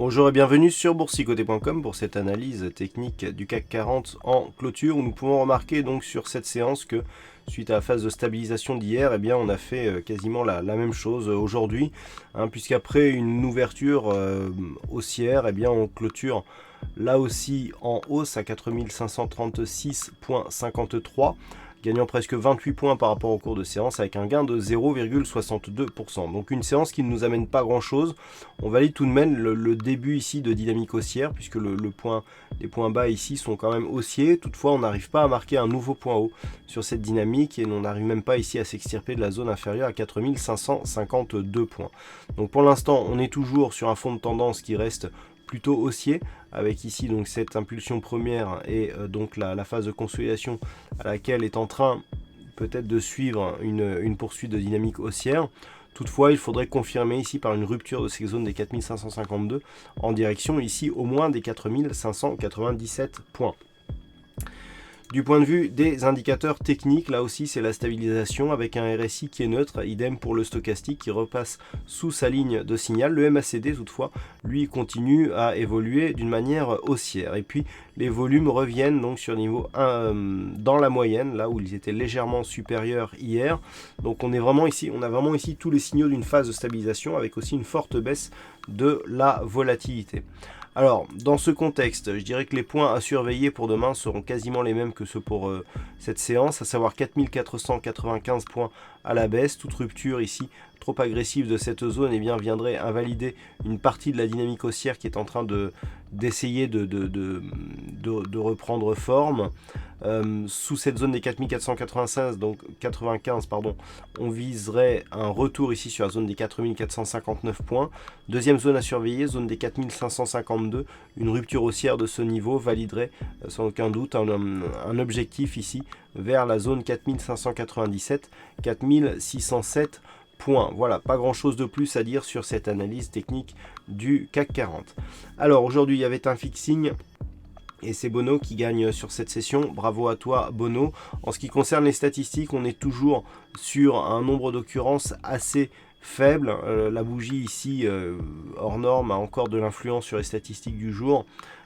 Bonjour et bienvenue sur boursicoté.com pour cette analyse technique du CAC 40 en clôture où nous pouvons remarquer donc sur cette séance que suite à la phase de stabilisation d'hier, eh bien on a fait quasiment la même chose aujourd'hui, puisqu'après une ouverture haussière, eh bien on clôture là aussi en hausse à 4536,53, gagnant presque 28 points par rapport au cours de séance avec un gain de 0,62%. Donc une séance qui ne nous amène pas grand chose. On valide tout de même le début ici de dynamique haussière puisque les points bas ici sont quand même haussiers. Toutefois, on n'arrive pas à marquer un nouveau point haut sur cette dynamique et on n'arrive même pas ici à s'extirper de la zone inférieure à 4552 points. Donc pour l'instant, on est toujours sur un fond de tendance qui reste plutôt haussier, avec ici donc cette impulsion première et donc la phase de consolidation à laquelle est en train peut-être de suivre une poursuite de dynamique haussière. Toutefois, il faudrait confirmer ici par une rupture de ces zones des 4552 en direction ici au moins des 4597 points. Du point de vue des indicateurs techniques, là aussi c'est la stabilisation avec un RSI qui est neutre, idem pour le stochastique qui repasse sous sa ligne de signal. Le MACD toutefois, lui continue à évoluer d'une manière haussière. Et puis les volumes reviennent donc sur niveau 1 dans la moyenne, là où ils étaient légèrement supérieurs hier. Donc on a vraiment ici tous les signaux d'une phase de stabilisation avec aussi une forte baisse de la volatilité. Alors, dans ce contexte, je dirais que les points à surveiller pour demain seront quasiment les mêmes que ceux pour cette séance, à savoir 4495 points à la baisse. Toute rupture ici trop agressive de cette zone viendrait invalider une partie de la dynamique haussière qui est en train d'essayer de reprendre forme. Sous cette zone des 4495, donc 95, on viserait un retour ici sur la zone des 4459 points. Deuxième zone à surveiller, zone des 4552. Une rupture haussière de ce niveau validerait sans aucun doute un objectif ici vers la zone 4597, 4607 points. Voilà, pas grand chose de plus à dire sur cette analyse technique du CAC 40. Alors aujourd'hui, il y avait un fixing et c'est Bono qui gagne sur cette session. Bravo à toi Bono. En ce qui concerne les statistiques, on est toujours sur un nombre d'occurrences assez faible. La bougie ici hors norme a encore de l'influence sur les statistiques du jour.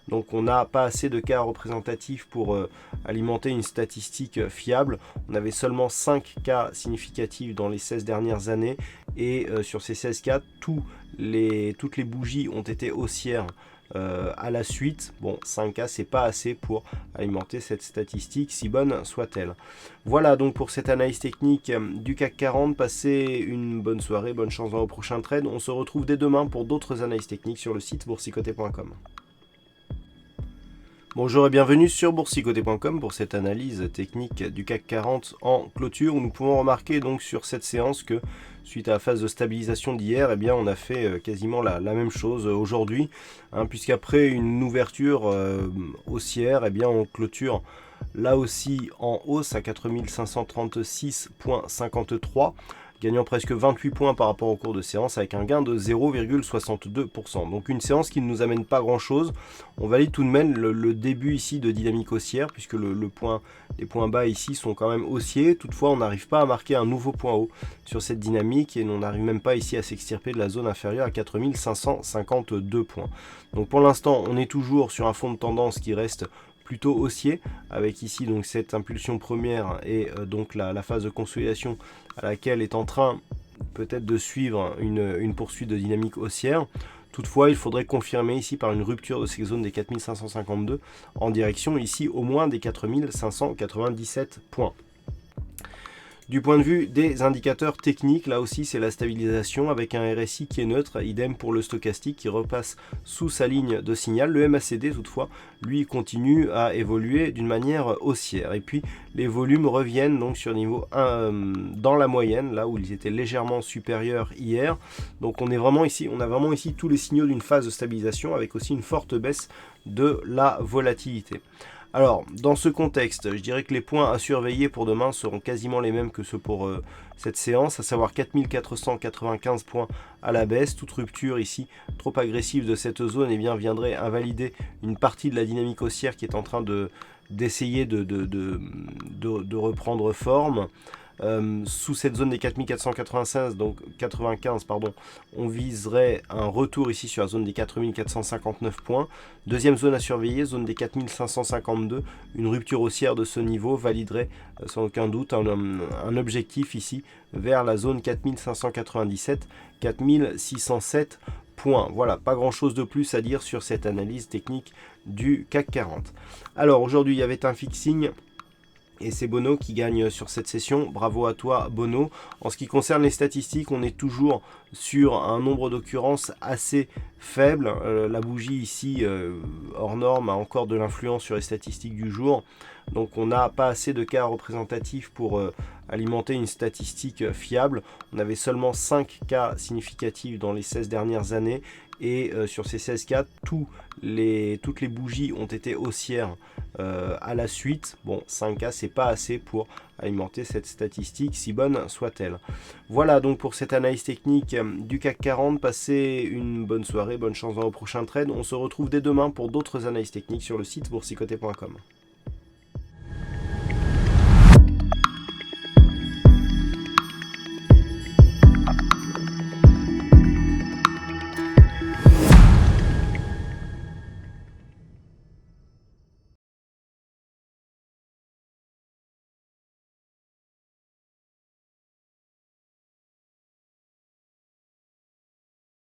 Donc on n'a pas assez de cas représentatifs pour alimenter une statistique fiable. On avait seulement 5 cas significatifs dans les 16 dernières années. Et sur ces 16 cas, toutes les bougies ont été haussières à la suite. Bon, 5 cas, c'est pas assez pour alimenter cette statistique, si bonne soit-elle. Voilà donc pour cette analyse technique du CAC 40. Passez une bonne soirée, bonne chance dans vos prochains trades. On se retrouve dès demain pour d'autres analyses techniques sur le site boursicoté.com. Bonjour et bienvenue sur boursicoté.com pour cette analyse technique du CAC 40 en clôture où nous pouvons remarquer donc sur cette séance que suite à la phase de stabilisation d'hier, eh bien on a fait quasiment la même chose aujourd'hui, puisqu'après une ouverture haussière, eh bien on clôture là aussi en hausse à 4536,53, gagnant presque 28 points par rapport au cours de séance avec un gain de 0,62%. Donc une séance qui ne nous amène pas grand chose. On valide tout de même le début ici de dynamique haussière puisque les points bas ici sont quand même haussiers. Toutefois, on n'arrive pas à marquer un nouveau point haut sur cette dynamique et on n'arrive même pas ici à s'extirper de la zone inférieure à 4552 points. Donc pour l'instant, on est toujours sur un fond de tendance qui reste plutôt haussier, avec ici donc cette impulsion première et donc la phase de consolidation à laquelle est en train peut-être de suivre une poursuite de dynamique haussière. Toutefois, il faudrait confirmer ici par une rupture de ces zones des 4552 en direction ici au moins des 4597 points. Du point de vue des indicateurs techniques, là aussi c'est la stabilisation avec un RSI qui est neutre, idem pour le stochastique qui repasse sous sa ligne de signal. Le MACD toutefois, lui continue à évoluer d'une manière haussière. Et puis les volumes reviennent donc sur niveau 1 dans la moyenne, là où ils étaient légèrement supérieurs hier. Donc on a vraiment ici tous les signaux d'une phase de stabilisation avec aussi une forte baisse de la volatilité. Alors, dans ce contexte, je dirais que les points à surveiller pour demain seront quasiment les mêmes que ceux pour cette séance, à savoir 4495 points à la baisse. Toute rupture ici trop agressive de cette zone viendrait invalider une partie de la dynamique haussière qui est en train d'essayer de reprendre forme. Sous cette zone des 4496, donc 95, pardon, on viserait un retour ici sur la zone des 4459 points. Deuxième zone à surveiller, zone des 4552. Une rupture haussière de ce niveau validerait sans aucun doute un objectif ici vers la zone 4597, 4607 points. Voilà, pas grand chose de plus à dire sur cette analyse technique du CAC 40. Alors aujourd'hui, il y avait un fixing et c'est Bono qui gagne sur cette session. Bravo à toi Bono. En ce qui concerne les statistiques, on est toujours sur un nombre d'occurrences assez faible. La bougie ici, hors norme, a encore de l'influence sur les statistiques du jour. Donc on n'a pas assez de cas représentatifs pour alimenter une statistique fiable. On avait seulement 5 cas significatifs dans les 16 dernières années. Et sur ces 16 cas, toutes les bougies ont été haussières à la suite. Bon, 5 cas, c'est pas assez pour alimenter cette statistique, si bonne soit-elle. Voilà donc pour cette analyse technique du CAC 40. Passez une bonne soirée, bonne chance dans vos prochains trades. On se retrouve dès demain pour d'autres analyses techniques sur le site boursicoté.com.